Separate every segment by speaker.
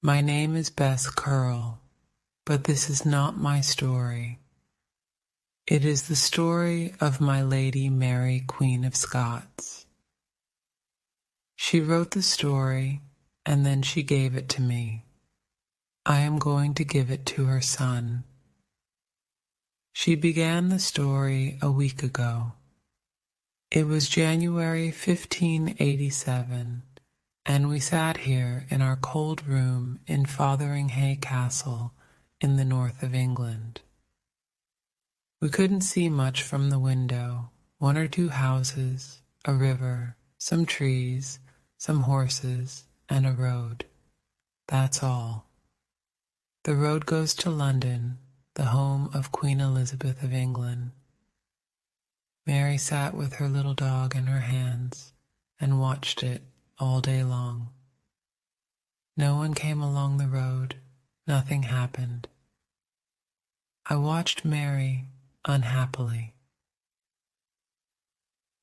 Speaker 1: My name is Bess Curle, but this is not my story. It is the story of my lady Mary Queen of Scots. She wrote the story, and then she gave it to me. I am going to give it to her son. She began the story a week ago. It was January 1587, and we sat here in our cold room in Fotheringhay Castle in the north of England. We couldn't see much from the window, one or two houses, a river, some trees, some horses, and a road. That's all. The road goes to London, the home of Queen Elizabeth of England. Mary sat with her little dog in her hands and watched it all day long. No one came along the road. Nothing happened. I watched Mary unhappily.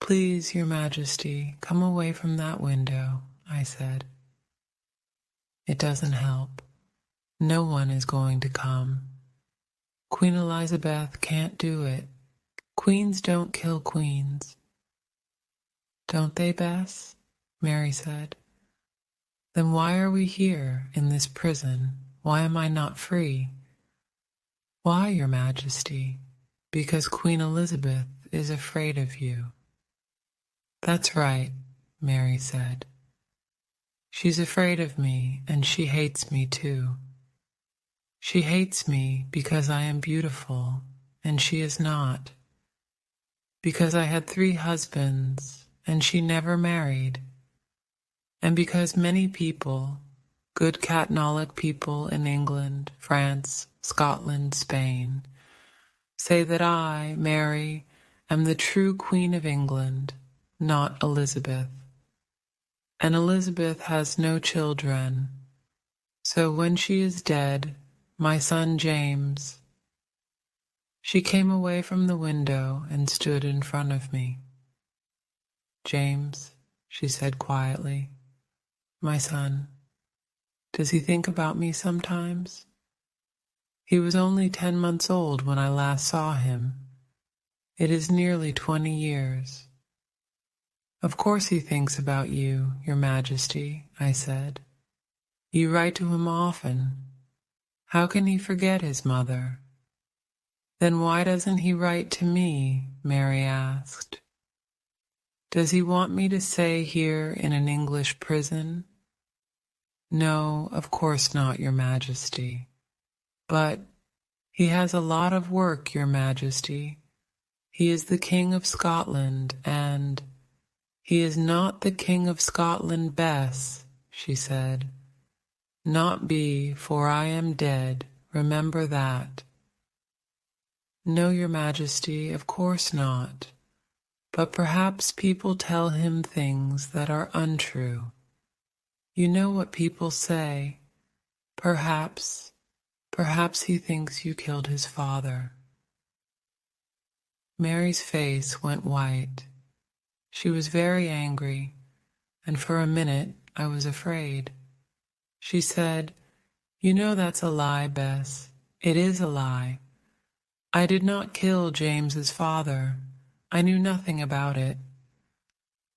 Speaker 1: "Please, Your Majesty, come away from that window," I said. "It doesn't help. No one is going to come. Queen Elizabeth can't do it. Queens don't kill queens." "Don't they, Bess?" Mary said. "Then why are we here in this prison? Why am I not free?" "Why, Your Majesty? Because Queen Elizabeth is afraid of you." "That's right," Mary said. "She's afraid of me, and she hates me too. She hates me because I am beautiful, and she is not. Because I had 3 husbands, and she never married. And because many people, good Catholic people in England, France, Scotland, Spain, say that I, Mary, am the true Queen of England, not Elizabeth. And Elizabeth has no children, so when she is dead, my son James—" She came away from the window and stood in front of me. "James," she said quietly, "my son, does he think about me sometimes? He was only 10 months old when I last saw him. It is nearly 20 years. "Of course he thinks about you, Your Majesty," I said. "You write to him often. How can he forget his mother?" "Then why doesn't he write to me?" Mary asked. "Does he want me to stay here in an English prison?" "No, of course not, Your Majesty. But he has a lot of work, Your Majesty. He is the King of Scotland, and—" "He is not the King of Scotland, Bess," she said. "Not be, for I am dead, remember that." "No, Your Majesty, of course not. But perhaps people tell him things that are untrue. You know what people say. Perhaps he thinks you killed his father." Mary's face went white. She was very angry, and for a minute I was afraid. She said, "You know that's a lie, Bess. It is a lie. I did not kill James's father. I knew nothing about it."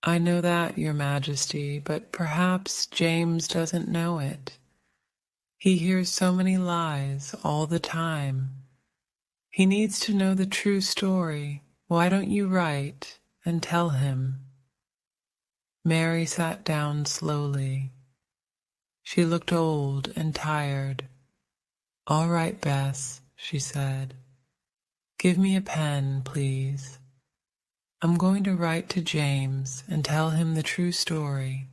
Speaker 1: "I know that, Your Majesty, but perhaps James doesn't know it. He hears so many lies all the time. He needs to know the true story. Why don't you write and tell him?" Mary sat down slowly. She looked old and tired. "All right, Bess," she said. "Give me a pen, please. I'm going to write to James and tell him the true story.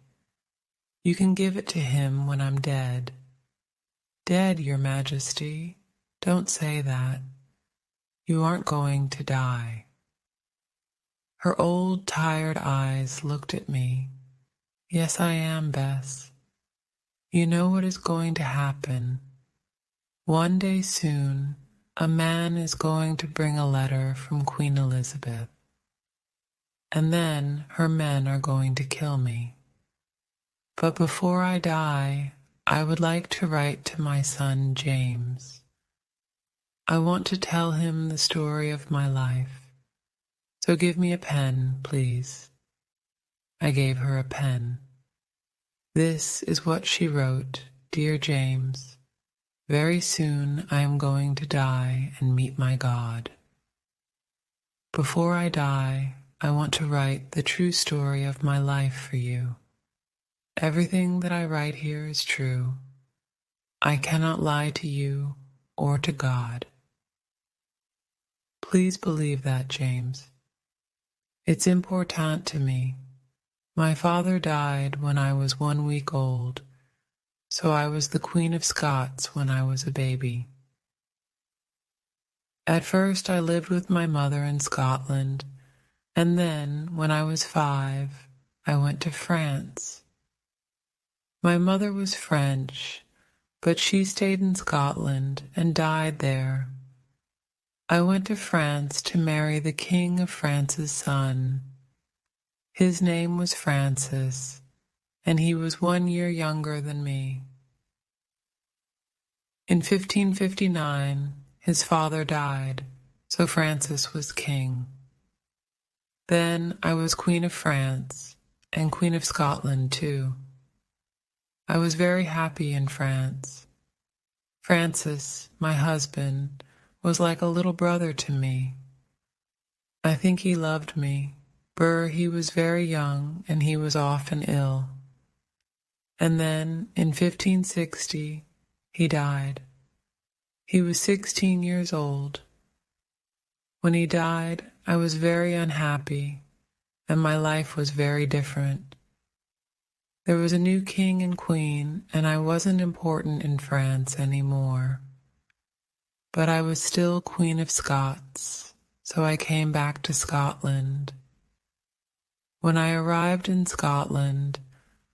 Speaker 1: You can give it to him when I'm dead." "Dead, Your Majesty? Don't say that. You aren't going to die." Her old, tired eyes looked at me. "Yes, I am, Bess. You know what is going to happen. One day soon, a man is going to bring a letter from Queen Elizabeth. And then her men are going to kill me. But before I die, I would like to write to my son James. I want to tell him the story of my life. So give me a pen, please." I gave her a pen. This is what she wrote: "Dear James, very soon I am going to die and meet my God. Before I die, I want to write the true story of my life for you. Everything that I write here is true. I cannot lie to you or to God. Please believe that, James. It's important to me. My father died when I was 1 week old, so I was the Queen of Scots when I was a baby. At first I lived with my mother in Scotland, and then, when I was 5, I went to France. My mother was French, but she stayed in Scotland and died there. I went to France to marry the King of France's son. His name was Francis, and he was 1 year younger than me. In 1559, his father died, so Francis was king. Then I was Queen of France, and Queen of Scotland too. I was very happy in France. Francis, my husband, was like a little brother to me. I think he loved me. He was very young, and he was often ill. And then, in 1560, he died. He was 16 years old. When he died, I was very unhappy, and my life was very different. There was a new king and queen, and I wasn't important in France anymore. But I was still Queen of Scots, so I came back to Scotland. When I arrived in Scotland,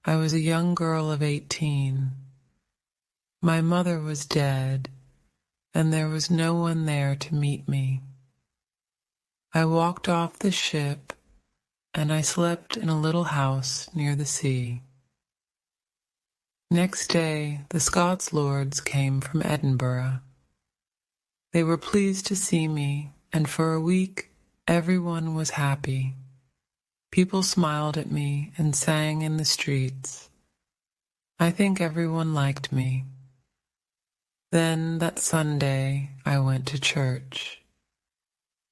Speaker 1: I was a young girl of 18. My mother was dead, and there was no one there to meet me. I walked off the ship, and I slept in a little house near the sea. Next day, the Scots lords came from Edinburgh. They were pleased to see me, and for a week, everyone was happy. People smiled at me and sang in the streets. I think everyone liked me. Then, that Sunday, I went to church.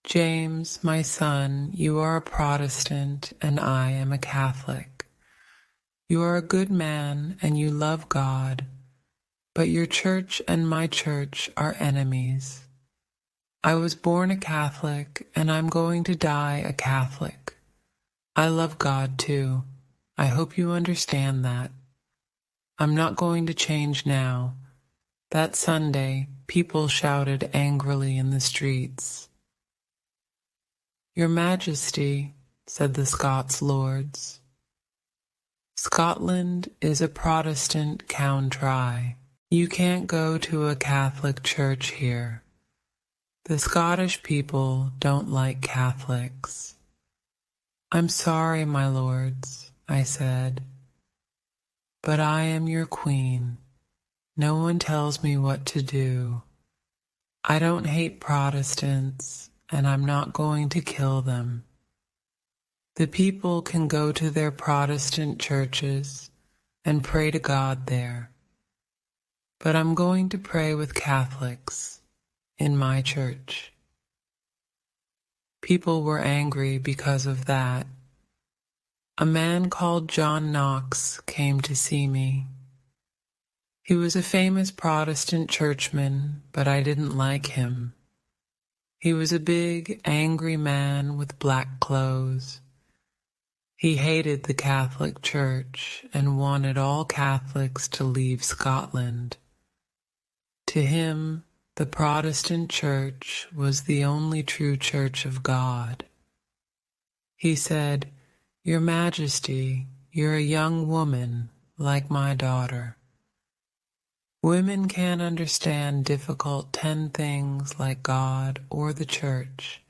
Speaker 1: "James, my son, you are a Protestant, and I am a Catholic. You are a good man, and you love God, but your church and my church are enemies. I was born a Catholic, and I'm going to die a Catholic. I love God too. I hope you understand that. I'm not going to change now." That Sunday, people shouted angrily in the streets. "Your Majesty," said the Scots lords, "Scotland is a Protestant country. You can't go to a Catholic church here. The Scottish people don't like Catholics." "I'm sorry, my lords," I said, "but I am your queen. No one tells me what to do. I don't hate Protestants, and I'm not going to kill them. The people can go to their Protestant churches and pray to God there. But I'm going to pray with Catholics in my church." People were angry because of that. A man called John Knox came to see me. He was a famous Protestant churchman, but I didn't like him. He was a big, angry man with black clothes. He hated the Catholic Church and wanted all Catholics to leave Scotland. To him, the Protestant Church was the only true Church of God. He said, "Your Majesty, you're a young woman, like my daughter. Women can't understand difficult 10 things like God or the Church.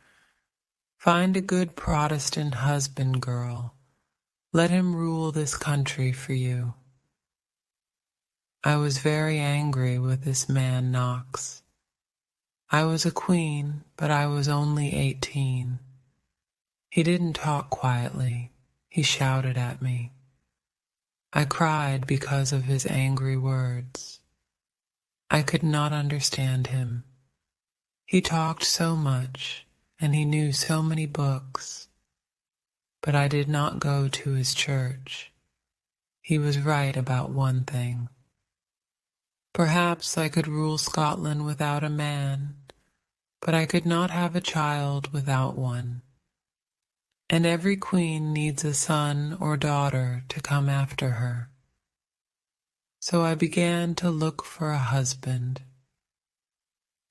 Speaker 1: Find a good Protestant husband, girl. Let him rule this country for you." I was very angry with this man Knox. I was a queen, but I was only 18. He didn't talk quietly. He shouted at me. I cried because of his angry words. I could not understand him. He talked so much, and he knew so many books. But I did not go to his church. He was right about one thing. Perhaps I could rule Scotland without a man, but I could not have a child without one. And every queen needs a son or daughter to come after her. So I began to look for a husband.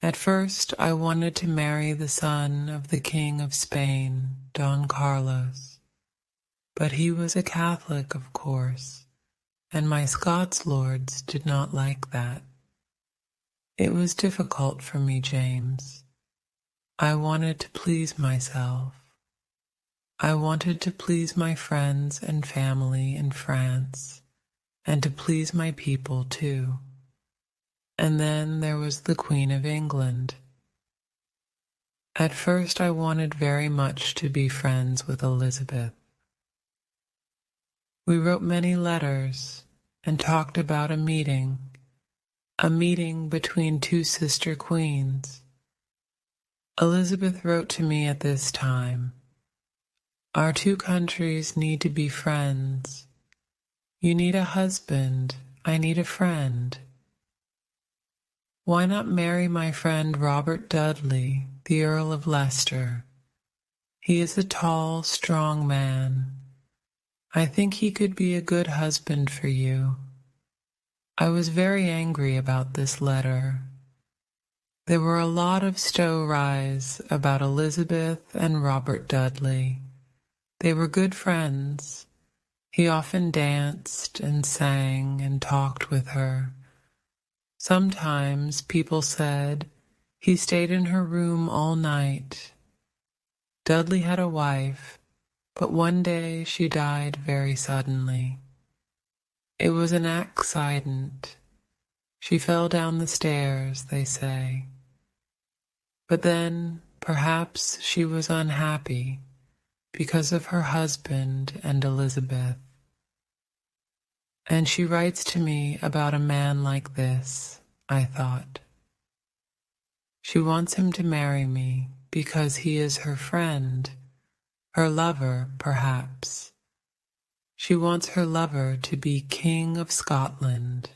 Speaker 1: At first I wanted to marry the son of the King of Spain, Don Carlos. But he was a Catholic, of course, and my Scots lords did not like that. It was difficult for me, James. I wanted to please myself. I wanted to please my friends and family in France, and to please my people too. And then there was the Queen of England. At first I wanted very much to be friends with Elizabeth. We wrote many letters and talked about a meeting between two sister queens. Elizabeth wrote to me at this time, "Our two countries need to be friends. You need a husband, I need a friend. Why not marry my friend Robert Dudley, the Earl of Leicester? He is a tall, strong man. I think he could be a good husband for you." I was very angry about this letter. There were a lot of stories about Elizabeth and Robert Dudley. They were good friends. He often danced and sang and talked with her. Sometimes people said he stayed in her room all night. Dudley had a wife, but one day she died very suddenly. It was an accident. She fell down the stairs, they say. But then, perhaps she was unhappy because of her husband and Elizabeth. And she writes to me about a man like this, I thought. She wants him to marry me because he is her friend, her lover, perhaps. She wants her lover to be King of Scotland.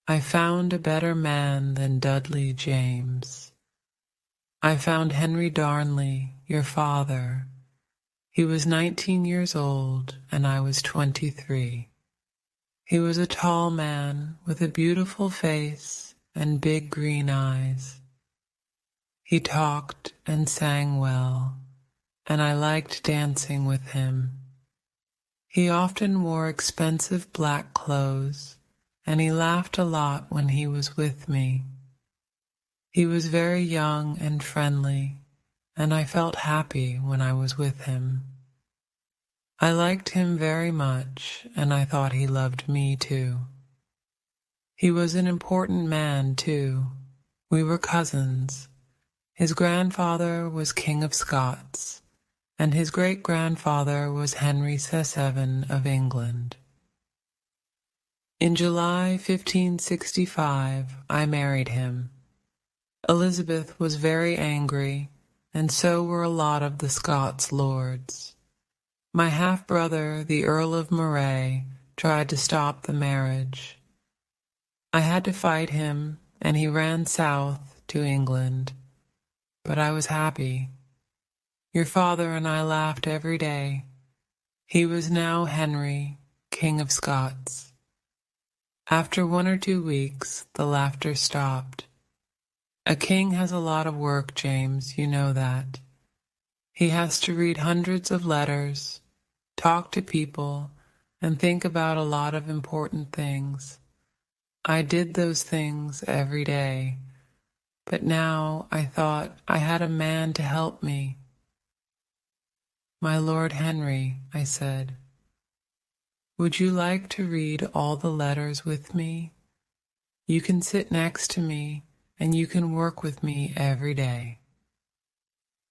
Speaker 1: I found a better man than Dudley, James. I found Henry Darnley, your father. He was 19 years old, and I was 23. He was a tall man with a beautiful face and big green eyes. He talked and sang well, and I liked dancing with him. He often wore expensive black clothes, and he laughed a lot when he was with me. He was very young and friendly, and I felt happy when I was with him. I liked him very much, and I thought he loved me too. He was an important man too. We were cousins. His grandfather was King of Scots, and his great-grandfather was Henry VII of England. In July 1565, I married him. Elizabeth was very angry, and so were a lot of the Scots lords. My half-brother, the Earl of Moray, tried to stop the marriage. I had to fight him, and he ran south to England. But I was happy. Your father and I laughed every day. He was now Henry, King of Scots. After 1 or 2 weeks, the laughter stopped. A king has a lot of work, James, you know that. He has to read hundreds of letters, talk to people, and think about a lot of important things. I did those things every day, but now I thought I had a man to help me. "My Lord Henry," I said. Would you like to read all the letters with me? You can sit next to me and you can work with me every day."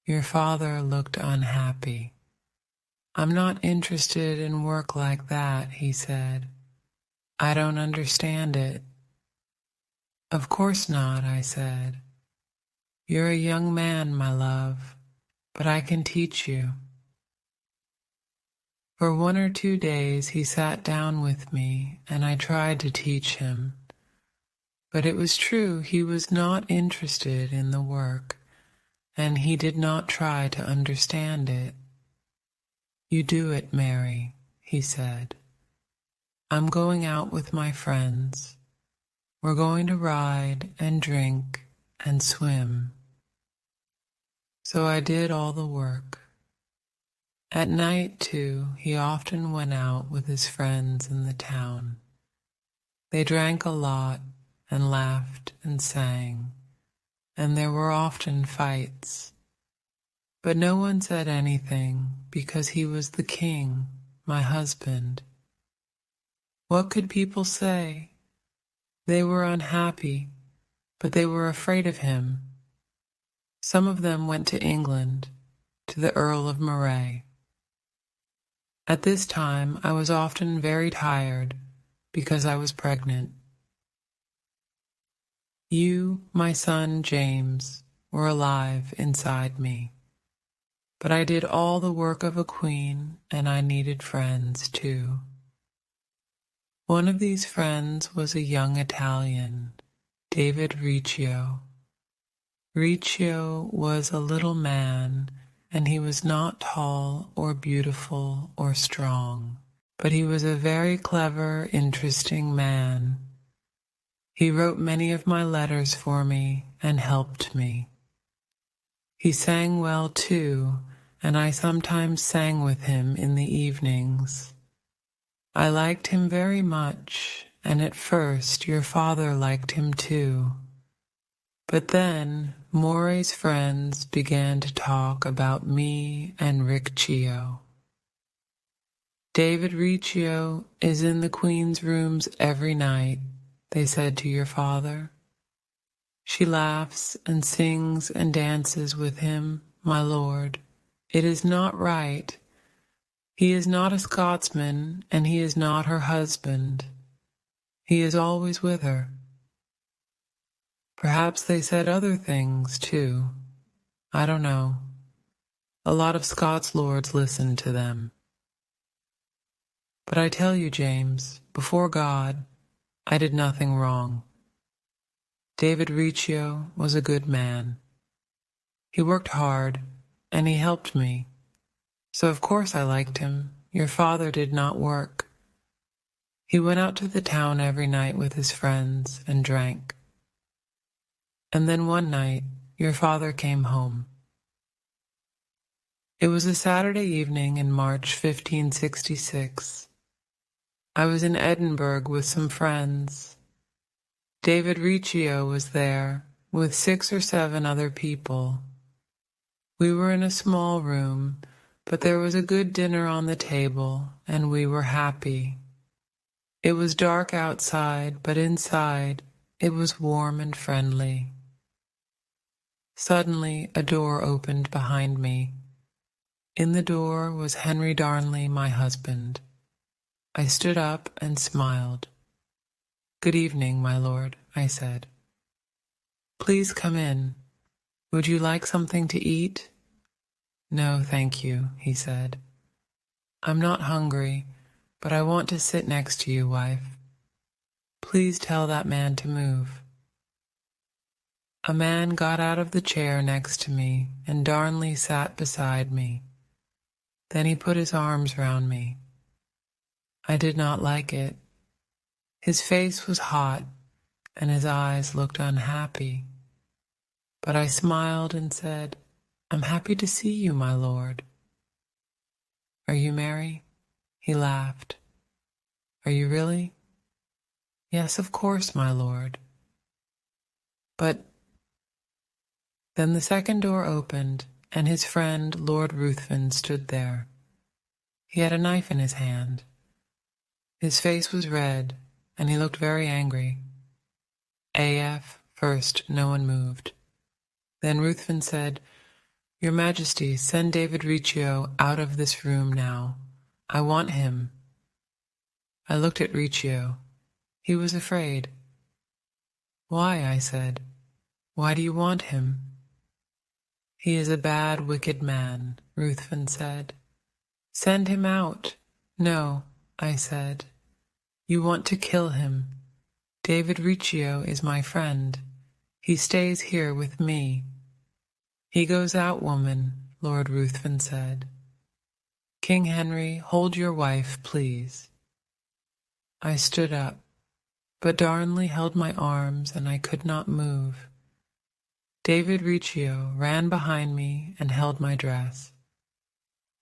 Speaker 1: Your father looked unhappy. "I'm not interested in work like that," he said. "I don't understand it." "Of course not," I said. "You're a young man, my love, but I can teach you." For 1 or 2 days he sat down with me, and I tried to teach him. But it was true he was not interested in the work, and he did not try to understand it. "You do it, Mary," he said. "I'm going out with my friends. We're going to ride and drink and swim." So I did all the work. At night, too, he often went out with his friends in the town. They drank a lot and laughed and sang, and there were often fights. But no one said anything because he was the king, my husband. What could people say? They were unhappy, but they were afraid of him. Some of them went to England, to the Earl of Moray. At this time I was often very tired because I was pregnant. You, my son James, were alive inside me. But I did all the work of a queen, and I needed friends too. One of these friends was a young Italian, David Riccio. Riccio was a little man, and he was not tall or beautiful or strong, but he was a very clever, interesting man. He wrote many of my letters for me and helped me. He sang well too, and I sometimes sang with him in the evenings. I liked him very much, and at first your father liked him too. But then Moray's friends began to talk about me and Riccio. "David Riccio is in the Queen's rooms every night," they said to your father. "She laughs and sings and dances with him, my lord. It is not right. He is not a Scotsman, and he is not her husband. He is always with her." Perhaps they said other things, too. I don't know. A lot of Scots lords listened to them. But I tell you, James, before God, I did nothing wrong. David Riccio was a good man. He worked hard, and he helped me. So of course I liked him. Your father did not work. He went out to the town every night with his friends and drank. And then one night, your father came home. It was a Saturday evening in March 1566. I was in Edinburgh with some friends. David Riccio was there, with 6 or 7 other people. We were in a small room, but there was a good dinner on the table, and we were happy. It was dark outside, but inside it was warm and friendly. Suddenly a door opened behind me. In the door was Henry Darnley, my husband. I stood up and smiled. "Good evening, my lord," I said. "Please come in. Would you like something to eat?" "No, thank you," he said. "I'm not hungry, but I want to sit next to you, wife. Please tell that man to move." A man got out of the chair next to me, and Darnley sat beside me. Then he put his arms round me. I did not like it. His face was hot, and his eyes looked unhappy. But I smiled and said, "I'm happy to see you, my lord." "Are you merry?" He laughed. "Are you really?" "Yes, of course, my lord." But then the second door opened, and his friend Lord Ruthven stood there. He had a knife in his hand. His face was red, and he looked very angry. AF first, no one moved. Then Ruthven said, "Your Majesty, send David Riccio out of this room now. I want him." I looked at Riccio. He was afraid. "Why?" I said. "Why do you want him?" "He is a bad, wicked man," Ruthven said. "Send him out." "No," I said. "You want to kill him. David Riccio is my friend. He stays here with me." "He goes out, woman," Lord Ruthven said. "King Henry, hold your wife, please." I stood up, but Darnley held my arms and I could not move. David Riccio ran behind me and held my dress.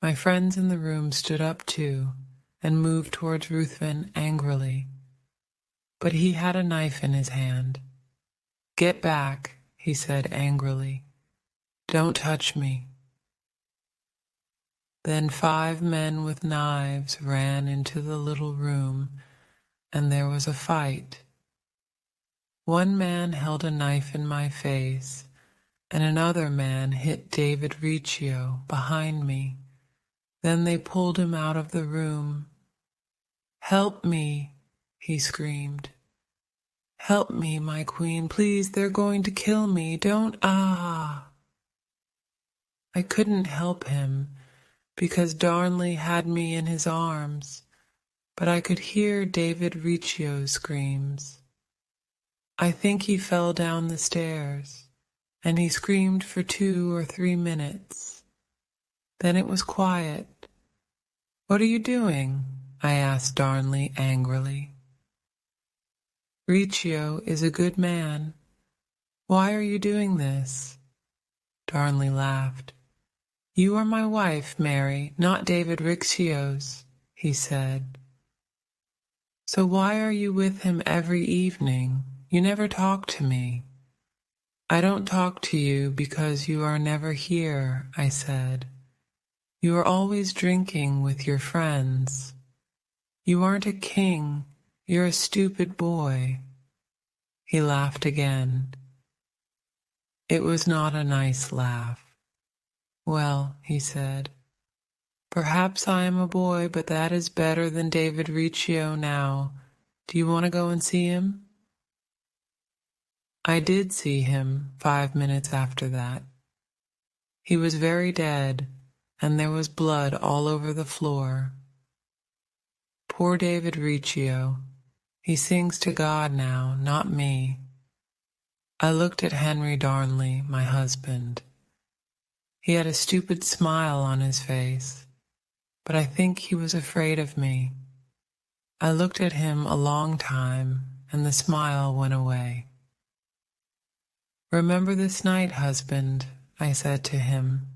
Speaker 1: My friends in the room stood up too and moved towards Ruthven angrily. But he had a knife in his hand. "Get back," he said angrily. "Don't touch me." Then 5 men with knives ran into the little room, and there was a fight. One man held a knife in my face, and another man hit David Riccio behind me. Then they pulled him out of the room. "Help me," he screamed. "Help me, my queen, please, they're going to kill me. Don't, ah!" I couldn't help him because Darnley had me in his arms, but I could hear David Riccio's screams. I think he fell down the stairs, and he screamed for 2 or 3 minutes. Then it was quiet. "What are you doing?" I asked Darnley angrily. "Riccio is a good man. Why are you doing this?" Darnley laughed. "You are my wife, Mary, not David Riccio's," he said. "So why are you with him every evening? You never talk to me." "I don't talk to you because you are never here," I said. "You are always drinking with your friends. You aren't a king, you're a stupid boy." He laughed again. It was not a nice laugh. "Well," he said, "perhaps I am a boy, but that is better than David Riccio now. Do you want to go and see him?" I did see him 5 minutes after that. He was very dead, and there was blood all over the floor. Poor David Riccio. He sings to God now, not me. I looked at Henry Darnley, my husband. He had a stupid smile on his face, but I think he was afraid of me. I looked at him a long time, and the smile went away. "Remember this night, husband," I said to him.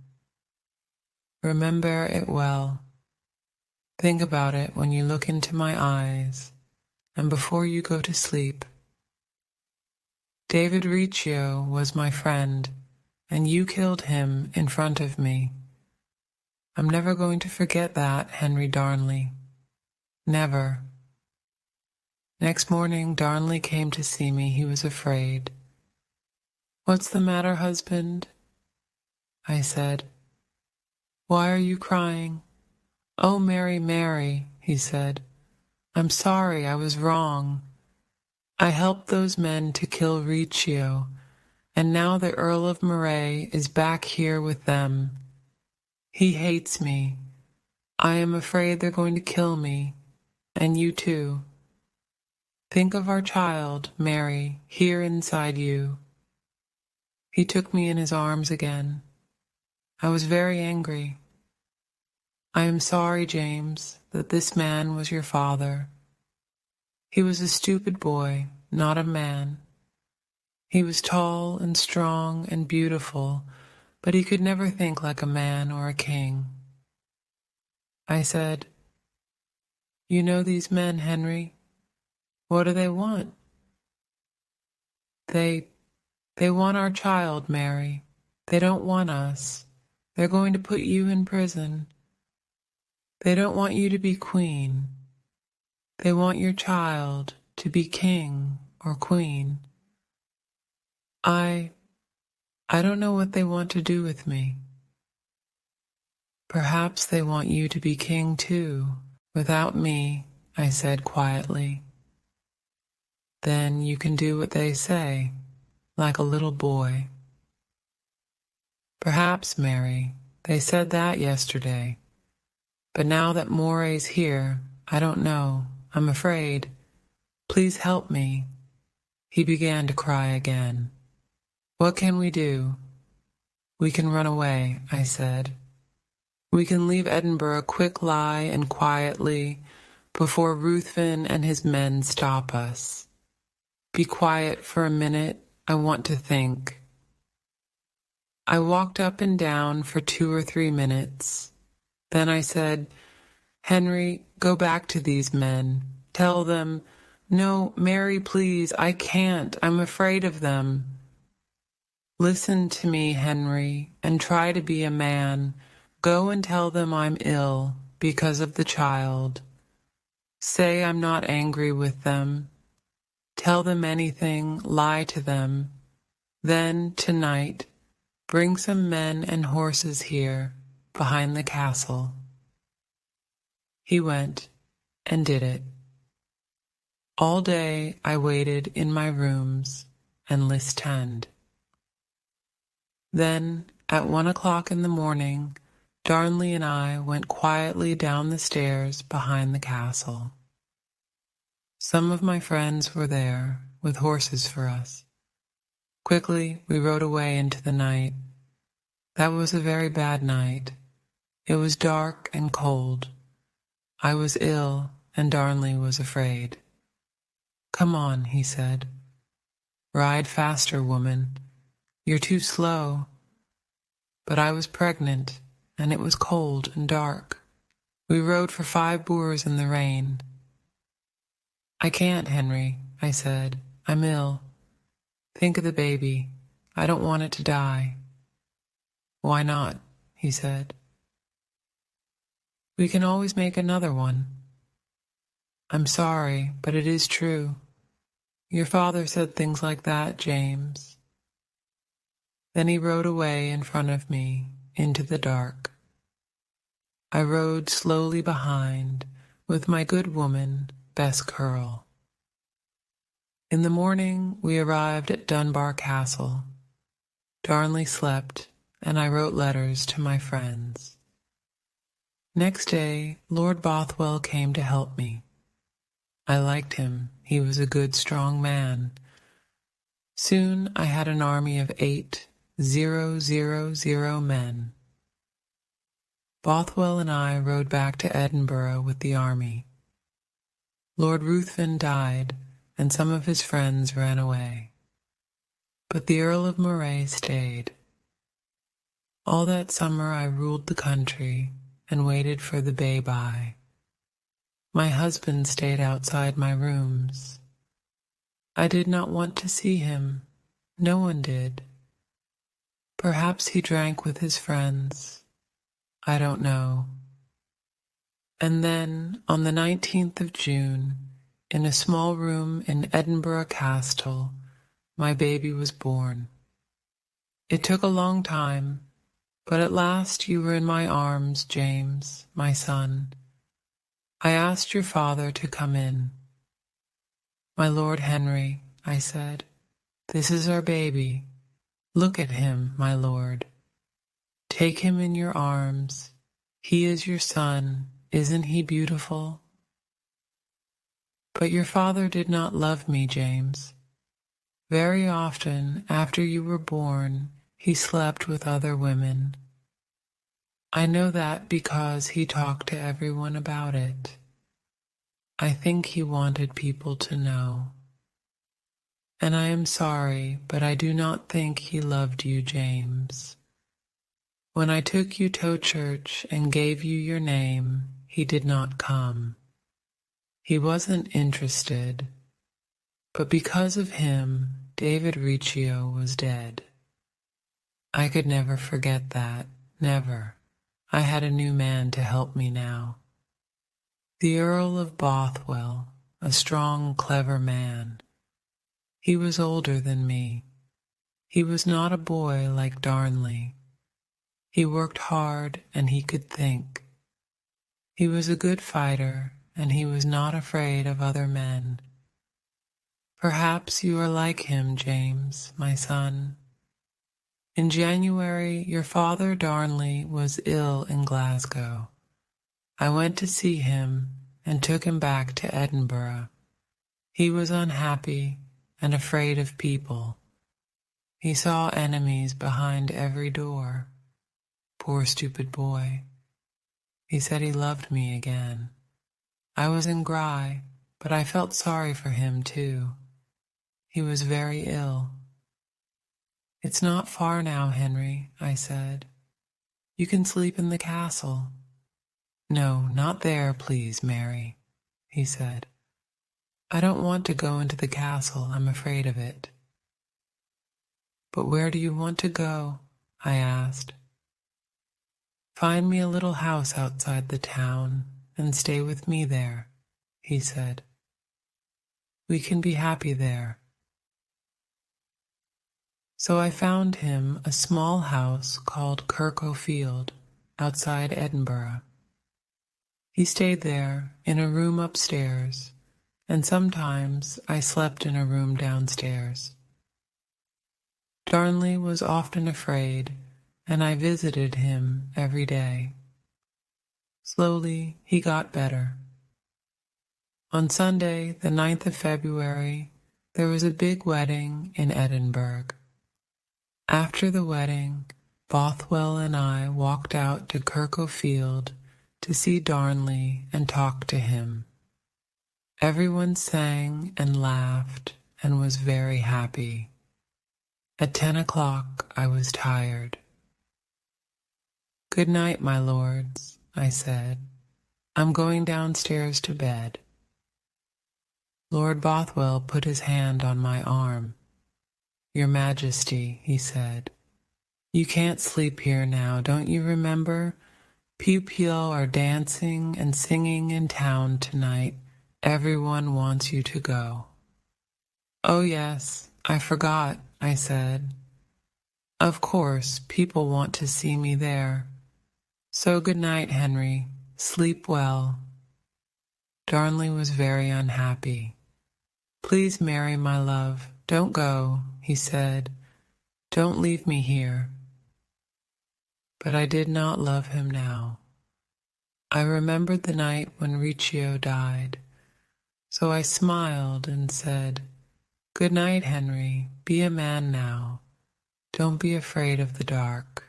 Speaker 1: "Remember it well. Think about it when you look into my eyes, and before you go to sleep. David Riccio was my friend, and you killed him in front of me. I'm never going to forget that, Henry Darnley. Never." Next morning, Darnley came to see me. He was afraid. "What's the matter, husband?" I said. "Why are you crying?" "Oh, Mary, Mary," he said. "I'm sorry, I was wrong. I helped those men to kill Riccio, and now the Earl of Moray is back here with them. He hates me. I am afraid they're going to kill me, and you too. Think of our child, Mary, here inside you." He took me in his arms again. I was very angry. "I am sorry, James, that this man was your father. He was a stupid boy, not a man. He was tall and strong and beautiful, but he could never think like a man or a king." I said, "You know these men, Henry? What do they want?" They want our child, Mary. They don't want us. They're going to put you in prison. They don't want you to be queen. They want your child to be king or queen. I don't know what they want to do with me. Perhaps they want you to be king too, without me, I said quietly. Then you can do what they say, like a little boy. Perhaps, Mary, they said that yesterday. But now that Moray's here, I don't know. I'm afraid. Please help me. He began to cry again. What can we do? We can run away, I said. We can leave Edinburgh quickly and quietly before Ruthven and his men stop us. Be quiet for a minute. I want to think. I walked up and down for 2 or 3 minutes. Then I said, Henry, go back to these men. Tell them, no, Mary, please, I can't. I'm afraid of them. Listen to me, Henry, and try to be a man. Go and tell them I'm ill because of the child. Say I'm not angry with them. Tell them anything, lie to them. Then, tonight, bring some men and horses here, behind the castle. He went and did it. All day I waited in my rooms and listened. Then, at 1 o'clock in the morning, Darnley and I went quietly down the stairs behind the castle. Some of my friends were there with horses for us. Quickly we rode away into the night. That was a very bad night. It was dark and cold. I was ill, and Darnley was afraid. Come on, he said. Ride faster, woman. You're too slow. But I was pregnant, and it was cold and dark. We rode for 5 boors in the rain. I can't, Henry, I said. I'm ill. Think of the baby. I don't want it to die. Why not? He said. We can always make another one. I'm sorry, but it is true. Your father said things like that, James. Then he rode away in front of me into the dark. I rode slowly behind with my good woman, Bess Curle. In the morning we arrived at Dunbar Castle. Darnley slept, and I wrote letters to my friends. Next day, Lord Bothwell came to help me. I liked him. He was a good, strong man. Soon I had an army of 8,000 men. Bothwell and I rode back to Edinburgh with the army. Lord Ruthven died, and some of his friends ran away. But the Earl of Moray stayed. All that summer I ruled the country and waited for the baby. My husband stayed outside my rooms. I did not want to see him. No one did. Perhaps he drank with his friends. I don't know. And then, on the 19th of June, in a small room in Edinburgh Castle, my baby was born. It took a long time, but at last you were in my arms, James, my son. I asked your father to come in. My Lord Henry, I said, this is our baby. Look at him, my lord. Take him in your arms. He is your son. Isn't he beautiful? But your father did not love me, James. Very often, after you were born, he slept with other women. I know that because he talked to everyone about it. I think he wanted people to know. And I am sorry, but I do not think he loved you, James. When I took you to church and gave you your name, he did not come. He wasn't interested. But because of him, David Riccio was dead. I could never forget that, never. I had a new man to help me now. The Earl of Bothwell, a strong, clever man. He was older than me. He was not a boy like Darnley. He worked hard and he could think. He was a good fighter and he was not afraid of other men. Perhaps you are like him, James, my son. In January, your father Darnley was ill in Glasgow. I went to see him and took him back to Edinburgh. He was unhappy and afraid of people. He saw enemies behind every door. Poor stupid boy. He said he loved me again. I was in Gry, but I felt sorry for him too. He was very ill. It's not far now, Henry, I said. You can sleep in the castle. No, not there, please, Mary, he said. I don't want to go into the castle, I'm afraid of it. But where do you want to go? I asked. Find me a little house outside the town and stay with me there, he said. We can be happy there. So I found him a small house called Kirkhofield outside Edinburgh. He stayed there in a room upstairs, and sometimes I slept in a room downstairs. Darnley was often afraid, and I visited him every day. Slowly he got better. On Sunday, the 9th of February, there was a big wedding in Edinburgh. After the wedding, Bothwell and I walked out to Kirkhofield to see Darnley and talk to him. Everyone sang and laughed and was very happy. At 10 o'clock I was tired. Good night, my lords, I said. I'm going downstairs to bed. Lord Bothwell put his hand on my arm. Your Majesty, he said, you can't sleep here now, don't you remember? People are dancing and singing in town tonight. Everyone wants you to go. Oh yes, I forgot, I said. Of course, people want to see me there. So good night, Henry. Sleep well. Darnley was very unhappy. Please, Mary, my love, don't go, he said. Don't leave me here. But I did not love him now. I remembered the night when Riccio died, so I smiled and said, Good night, Henry. Be a man now. Don't be afraid of the dark.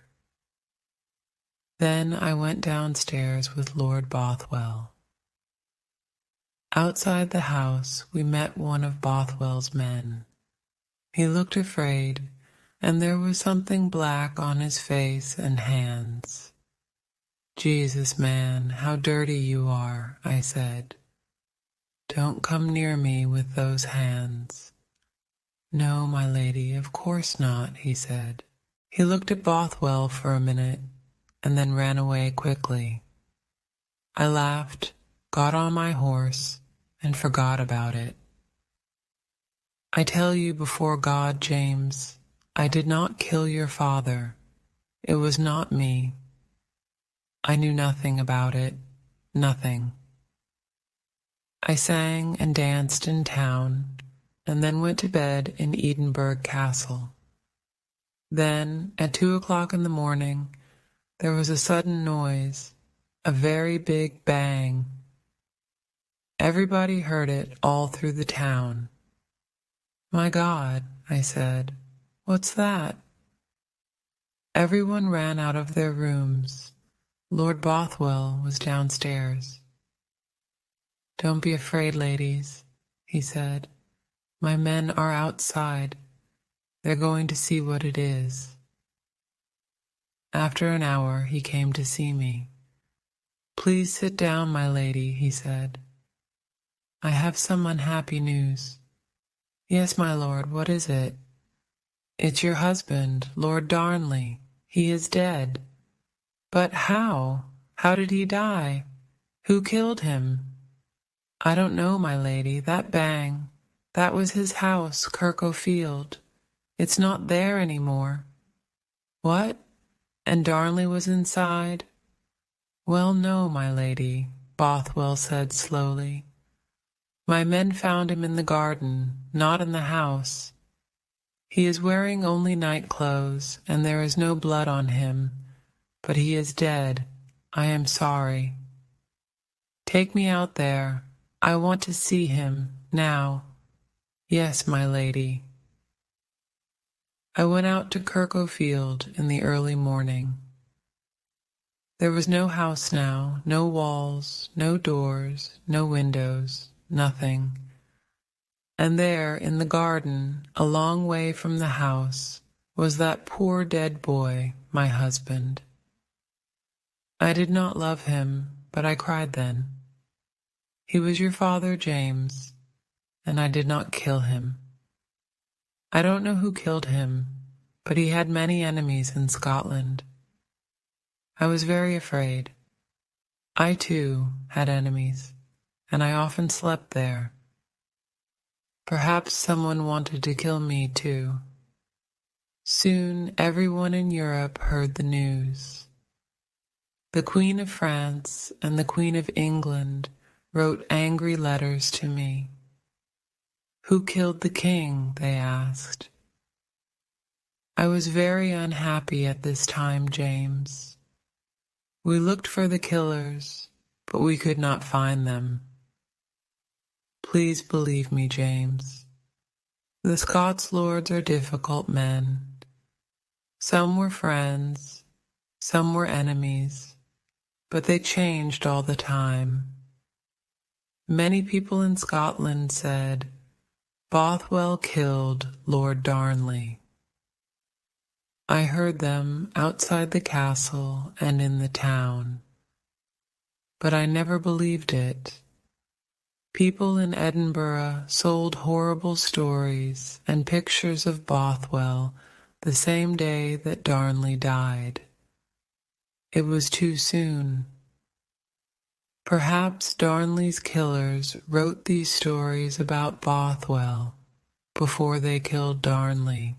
Speaker 1: Then I went downstairs with Lord Bothwell. Outside the house we met one of Bothwell's men. He looked afraid, and there was something black on his face and hands. Jesus, man, how dirty you are, I said. Don't come near me with those hands. No, my lady, of course not, he said. He looked at Bothwell for a minute, and then ran away quickly. I laughed, got on my horse, and forgot about it. I tell you before God, James, I did not kill your father. It was not me. I knew nothing about it, nothing. I sang and danced in town, and then went to bed in Edinburgh Castle. Then, at 2 o'clock in the morning, there was a sudden noise, a very big bang. Everybody heard it all through the town. My God, I said, what's that? Everyone ran out of their rooms. Lord Bothwell was downstairs. Don't be afraid, ladies, he said. My men are outside. They're going to see what it is. After an hour, he came to see me. Please sit down, my lady, he said. I have some unhappy news. Yes, my lord, what is it? It's your husband, Lord Darnley. He is dead. But how? How did he die? Who killed him? I don't know, my lady, that bang. That was his house, Kirko Field. It's not there any more. What? And Darnley was inside? Well, no, my lady, Bothwell said slowly. My men found him in the garden, not in the house. He is wearing only night clothes, and there is no blood on him, but he is dead. I am sorry. Take me out there. I want to see him, now. Yes, my lady. I went out to Kirko Field in the early morning. There was no house now, no walls, no doors, no windows, nothing. And there, in the garden, a long way from the house, was that poor dead boy, my husband. I did not love him, but I cried then. He was your father, James, and I did not kill him. I don't know who killed him, but he had many enemies in Scotland. I was very afraid. I, too, had enemies, and I often slept there. Perhaps someone wanted to kill me, too. Soon everyone in Europe heard the news. The Queen of France and the Queen of England wrote angry letters to me. Who killed the king? They asked. I was very unhappy at this time, James. We looked for the killers, but we could not find them. Please believe me, James. The Scots lords are difficult men. Some were friends, some were enemies, but they changed all the time. Many people in Scotland said, Bothwell killed Lord Darnley. I heard them outside the castle and in the town, but I never believed it. People in Edinburgh sold horrible stories and pictures of Bothwell the same day that Darnley died. It was too soon. Perhaps Darnley's killers wrote these stories about Bothwell before they killed Darnley.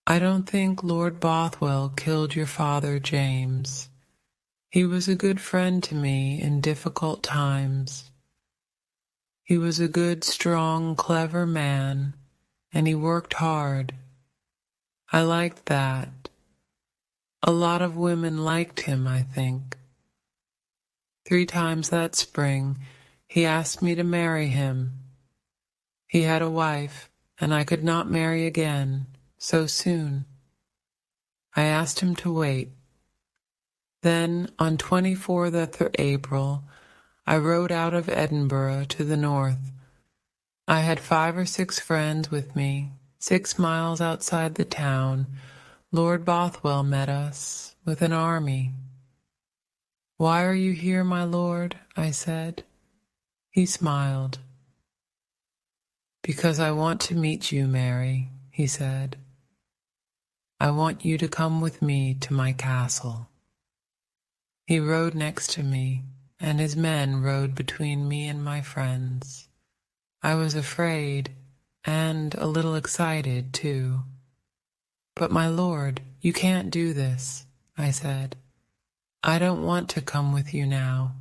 Speaker 1: I don't think Lord Bothwell killed your father, James. He was a good friend to me in difficult times. He was a good, strong, clever man, and he worked hard. I liked that. A lot of women liked him, I think. 3 times that spring, he asked me to marry him. He had a wife, and I could not marry again so soon. I asked him to wait. Then, on 24th of April, I rode out of Edinburgh to the north. I had 5 or 6 friends with me. 6 miles outside the town, Lord Bothwell met us with an army. Why are you here, my lord? I said. He smiled. Because I want to meet you, Mary, he said. I want you to come with me to my castle. He rode next to me, and his men rode between me and my friends. I was afraid, and a little excited, too. But, my lord, you can't do this, I said. I don't want to come with you now.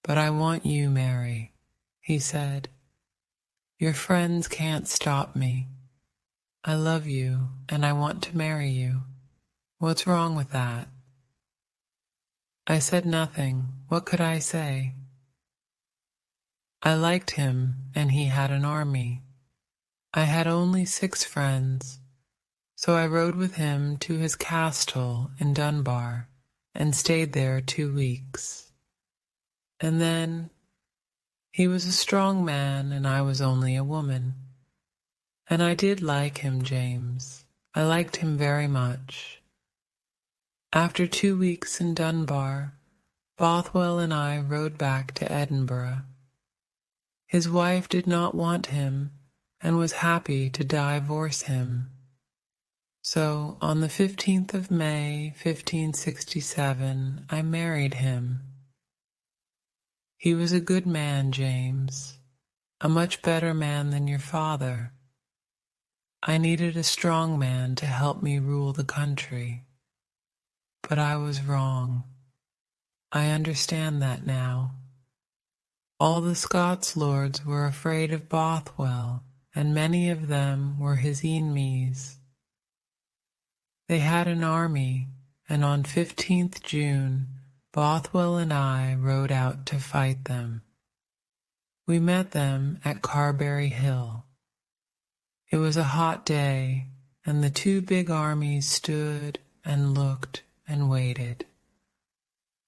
Speaker 1: But I want you, Mary, he said. Your friends can't stop me. I love you, and I want to marry you. What's wrong with that? I said nothing. What could I say? I liked him, and he had an army. I had only 6 friends, so I rode with him to his castle in Dunbar and stayed there 2 weeks. And then, he was a strong man, and I was only a woman. And I did like him, James. I liked him very much. After 2 weeks in Dunbar, Bothwell and I rode back to Edinburgh. His wife did not want him and was happy to divorce him. So, on the 15th of May, 1567, I married him. He was a good man, James, a much better man than your father. I needed a strong man to help me rule the country. But I was wrong. I understand that now. All the Scots lords were afraid of Bothwell, and many of them were his enemies. They had an army, and on 15th June, Bothwell and I rode out to fight them. We met them at Carberry Hill. It was a hot day, and the two big armies stood and looked and waited.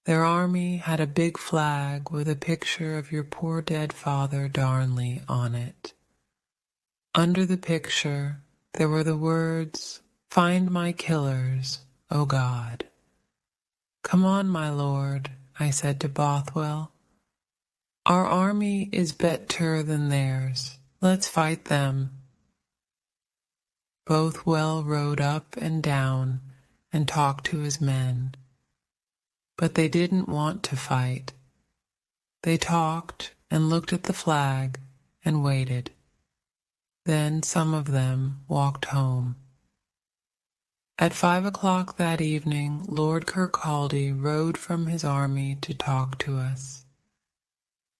Speaker 1: Their army had a big flag with a picture of your poor dead father Darnley on it. Under the picture, there were the words, "Find my killers, O God." "Come on, my lord," I said to Bothwell. "Our army is better than theirs. Let's fight them." Bothwell rode up and down and talked to his men. But they didn't want to fight. They talked and looked at the flag and waited. Then some of them walked home. At 5 o'clock that evening, Lord Kirkcaldy rode from his army to talk to us.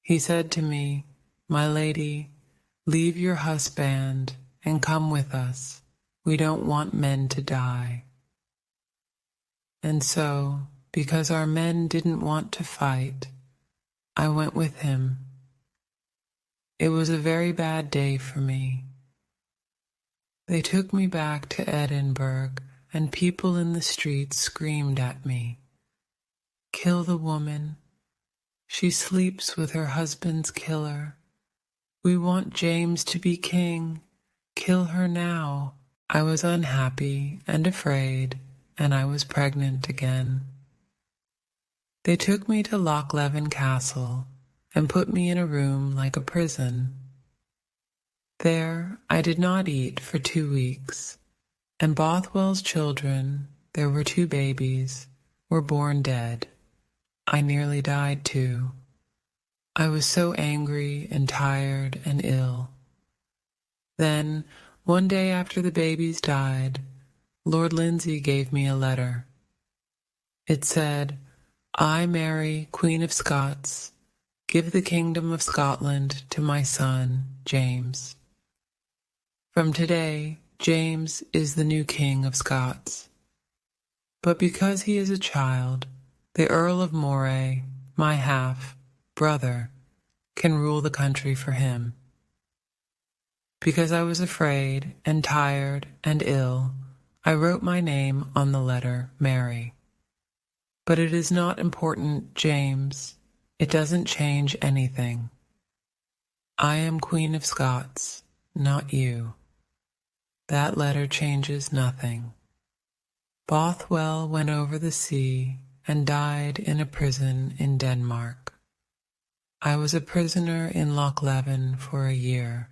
Speaker 1: He said to me, "My lady, leave your husband and come with us. We don't want men to die." And so, because our men didn't want to fight, I went with him. It was a very bad day for me. They took me back to Edinburgh, and people in the streets screamed at me, "Kill the woman. She sleeps with her husband's killer. We want James to be king. Kill her now." I was unhappy and afraid, and I was pregnant again. They took me to Fotheringhay Castle and put me in a room like a prison. There I did not eat for 2 weeks, and Bothwell's children, there were 2 babies, were born dead. I nearly died too. I was so angry and tired and ill. Then, one day after the babies died, Lord Lindsay gave me a letter. It said, "I, Mary, Queen of Scots, give the kingdom of Scotland to my son, James. From today, James is the new King of Scots. But because he is a child, the Earl of Moray, my half-brother, can rule the country for him." Because I was afraid and tired and ill, I wrote my name on the letter Mary. But it is not important, James. It doesn't change anything. I am Queen of Scots, not you. That letter changes nothing. Bothwell went over the sea and died in a prison in Denmark. I was a prisoner in Lochleven for a year.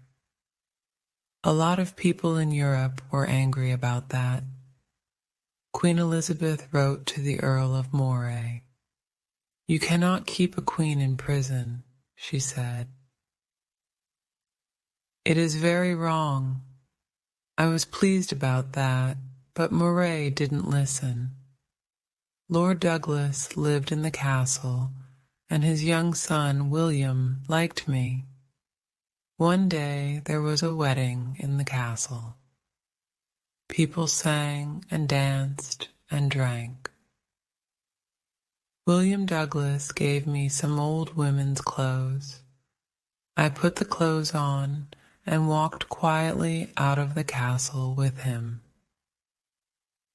Speaker 1: A lot of people in Europe were angry about that. Queen Elizabeth wrote to the Earl of Moray. "You cannot keep a queen in prison," she said. It is very wrong. I was pleased about that, but Moray didn't listen. Lord Douglas lived in the castle, and his young son William liked me. One day there was a wedding in the castle. People sang and danced and drank. William Douglas gave me some old women's clothes. I put the clothes on and walked quietly out of the castle with him.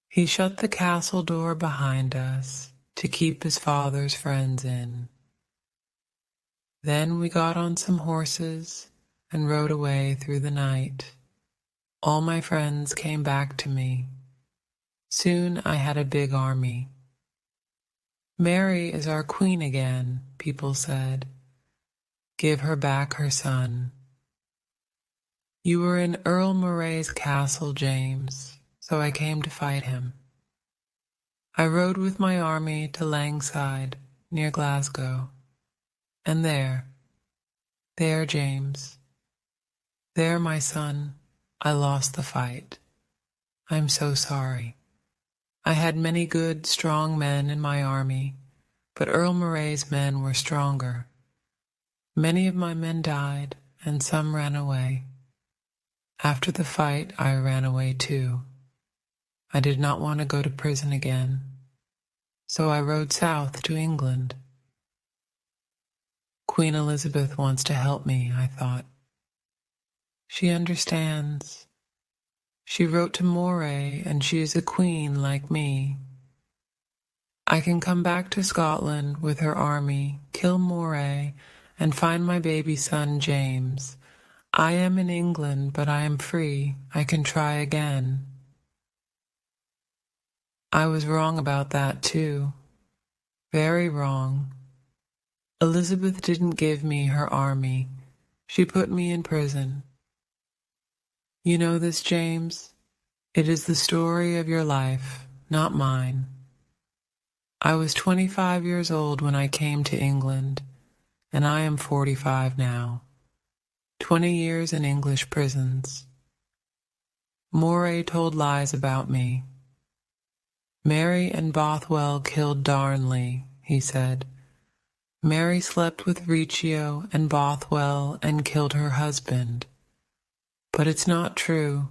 Speaker 1: He shut the castle door behind us to keep his father's friends in. Then we got on some horses and rode away through the night. All my friends came back to me. Soon I had a big army. "Mary is our queen again," people said. "Give her back her son." You were in Earl Moray's castle, James, so I came to fight him. I rode with my army to Langside, near Glasgow. And there, James, there, my son, I lost the fight. I'm so sorry. I had many good, strong men in my army, but Earl Moray's men were stronger. Many of my men died, and some ran away. After the fight, I ran away too. I did not want to go to prison again, so I rode south to England. Queen Elizabeth wants to help me, I thought. She understands. She wrote to Moray, and she is a queen like me. I can come back to Scotland with her army, kill Moray, and find my baby son James. I am in England, but I am free. I can try again. I was wrong about that too. Very wrong. Elizabeth didn't give me her army. She put me in prison. You know this, James? It is the story of your life, not mine. I was 25 years old when I came to England, and I am 45 now. 20 years in English prisons. Moray told lies about me. Mary and Bothwell killed Darnley, he said. Mary slept with Riccio and Bothwell and killed her husband. But it's not true.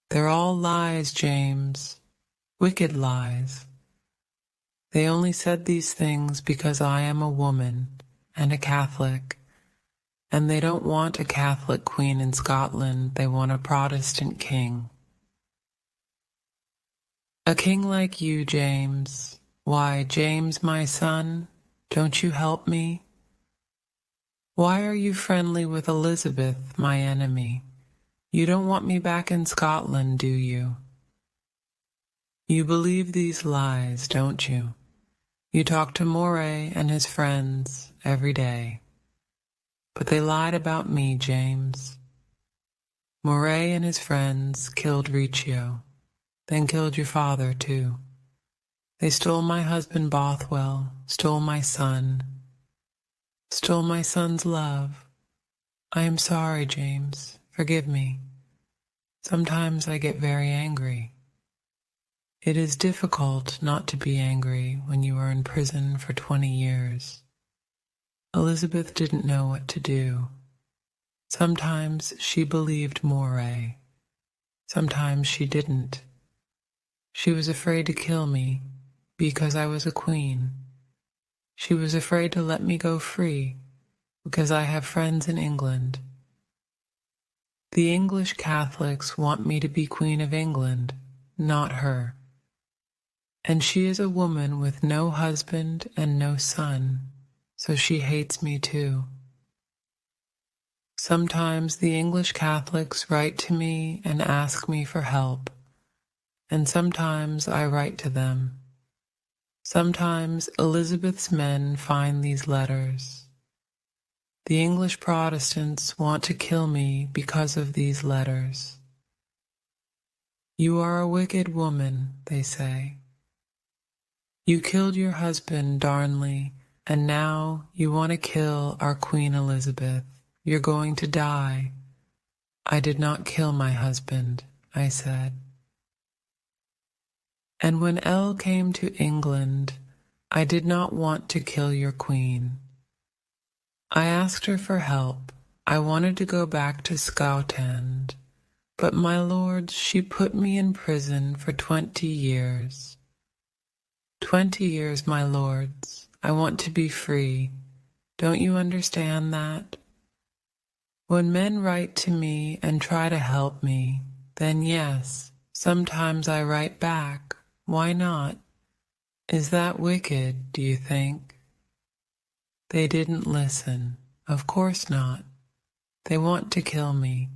Speaker 1: They're all lies, James. Wicked lies. They only said these things because I am a woman and a Catholic, and they don't want a Catholic queen in Scotland. They want a Protestant king. A king like you, James. Why, James, my son, don't you help me? Why are you friendly with Elizabeth, my enemy? You don't want me back in Scotland, do you? You believe these lies, don't you? You talk to Moray and his friends every day. But they lied about me, James. Moray and his friends killed Riccio, then killed your father, too. They stole my husband Bothwell, stole my son, stole my son's love. I am sorry, James. Forgive me. Sometimes I get very angry. It is difficult not to be angry when you are in prison for 20 years. Elizabeth didn't know what to do. Sometimes she believed Moray. Sometimes she didn't. She was afraid to kill me because I was a queen. She was afraid to let me go free because I have friends in England. The English Catholics want me to be Queen of England, not her. And she is a woman with no husband and no son, so she hates me too. Sometimes the English Catholics write to me and ask me for help, and sometimes I write to them. Sometimes Elizabeth's men find these letters. The English Protestants want to kill me because of these letters. You are a wicked woman, they say. You killed your husband, Darnley, and now you want to kill our Queen Elizabeth. You're going to die. I did not kill my husband, I said. And when Elle came to England, I did not want to kill your queen. I asked her for help. I wanted to go back to Scotland, but my lords, she put me in prison for 20 years. 20 years, my lords. I want to be free. Don't you understand that? When men write to me and try to help me, then yes, sometimes I write back. Why not? Is that wicked, do you think? They didn't listen. Of course not. They want to kill me,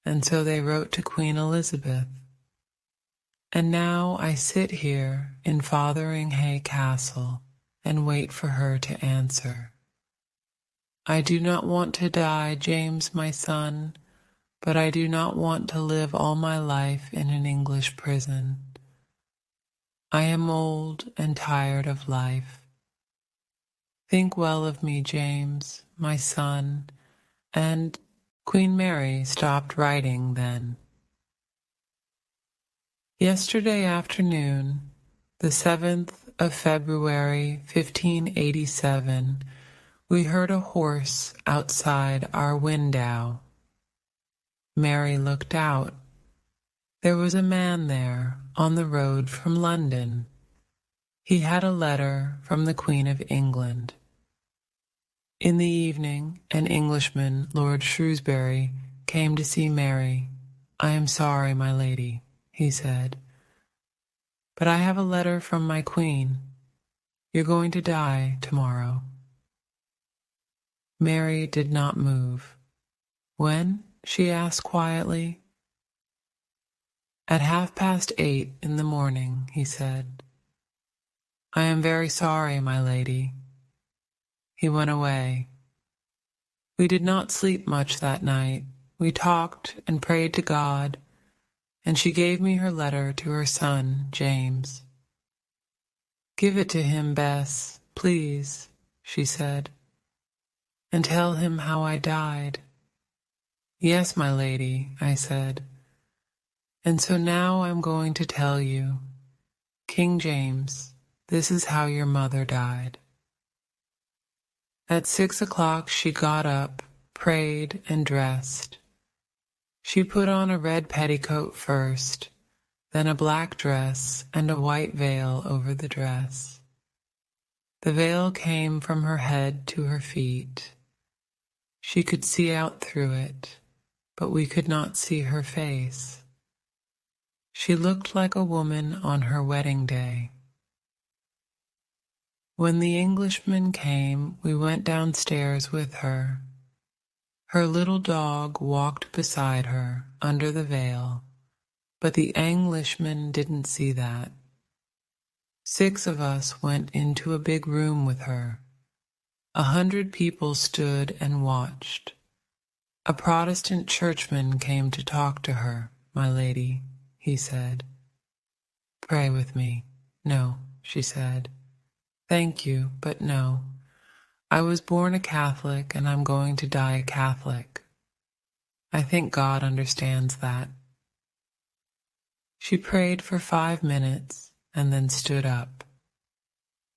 Speaker 1: and so they wrote to Queen Elizabeth. And now I sit here in Fotheringhay Castle and wait for her to answer. I do not want to die, James, my son, but I do not want to live all my life in an English prison. I am old and tired of life. Think well of me, James, my son. And Queen Mary stopped writing then. Yesterday afternoon, the 7th of February, 1587, we heard a horse outside our window. Mary looked out. There was a man there on the road from London. He had a letter from the Queen of England. In the evening, an Englishman, Lord Shrewsbury, came to see Mary. "I am sorry, my lady," he said, "but I have a letter from my queen. You're going to die tomorrow." Mary did not move. "When?" she asked quietly. "At 8:30 in the morning," he said. "I am very sorry, my lady." He went away. We did not sleep much that night. We talked and prayed to God, and she gave me her letter to her son, James. "Give it to him, Bess, please," she said, "and tell him how I died." "Yes, my lady," I said. "And so now I'm going to tell you. King James, this is how your mother died." At 6 o'clock she got up, prayed, and dressed. She put on a red petticoat first, then a black dress and a white veil over the dress. The veil came from her head to her feet. She could see out through it, but we could not see her face. She looked like a woman on her wedding day. When the Englishman came, we went downstairs with her. Her little dog walked beside her under the veil, but the Englishman didn't see that. 6 of us went into a big room with her. 100 people stood and watched. A Protestant churchman came to talk to her. "My lady," he said. "Pray with me." "No," she said. "Thank you, but no. I was born a Catholic and I'm going to die a Catholic. I think God understands that." She prayed for 5 minutes and then stood up.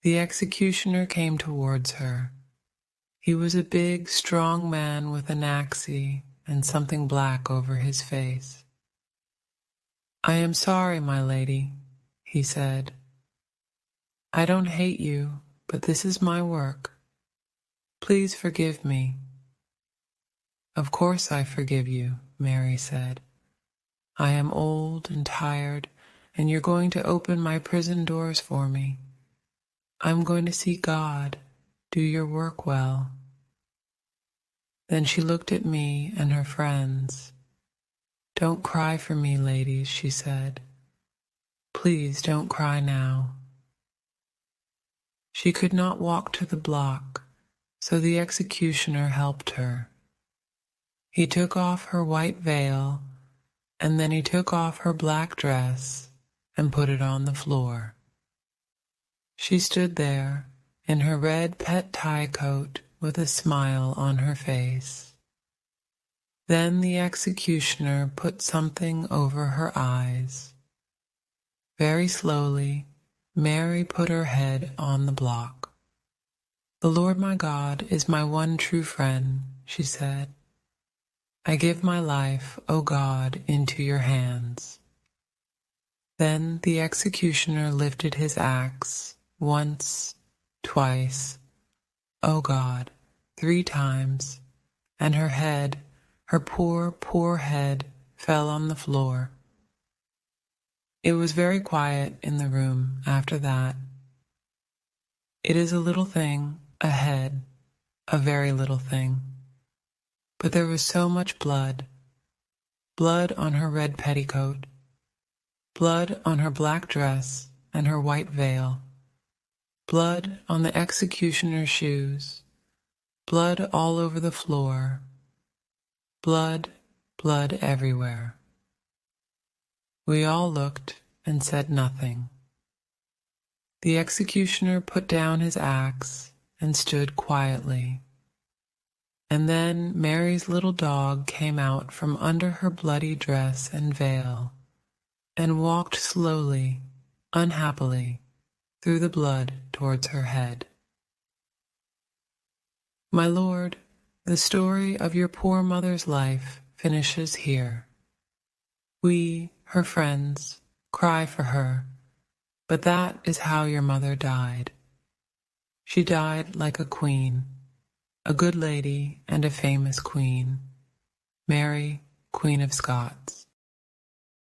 Speaker 1: The executioner came towards her. He was a big, strong man with an axe and something black over his face. "I am sorry, my lady," he said. "I don't hate you, but this is my work. Please forgive me." "Of course I forgive you," Mary said. "I am old and tired, and you're going to open my prison doors for me. I'm going to see God. Do your work well." Then she looked at me and her friends. "Don't cry for me, ladies," she said. "Please don't cry now." She could not walk to the block, so the executioner helped her. He took off her white veil, and then he took off her black dress and put it on the floor. She stood there in her red pet tie coat with a smile on her face. Then the executioner put something over her eyes. Very slowly, Mary put her head on the block. "The Lord my God is my one true friend," she said. "I give my life, O God, into your hands." Then the executioner lifted his axe, once, twice, "O God," 3 times, and her head, her poor, poor head, fell on the floor. It was very quiet in the room after that. It is a little thing, a head, a very little thing. But there was so much blood. Blood on her red petticoat, blood on her black dress and her white veil, blood on the executioner's shoes, blood all over the floor, blood, blood everywhere. We all looked and said nothing. The executioner put down his axe and stood quietly. And then Mary's little dog came out from under her bloody dress and veil, and walked slowly, unhappily, through the blood towards her head. My lord, the story of your poor mother's life finishes here. We, her friends, cry for her, but that is how your mother died. She died like a queen, a good lady and a famous queen, Mary, Queen of Scots.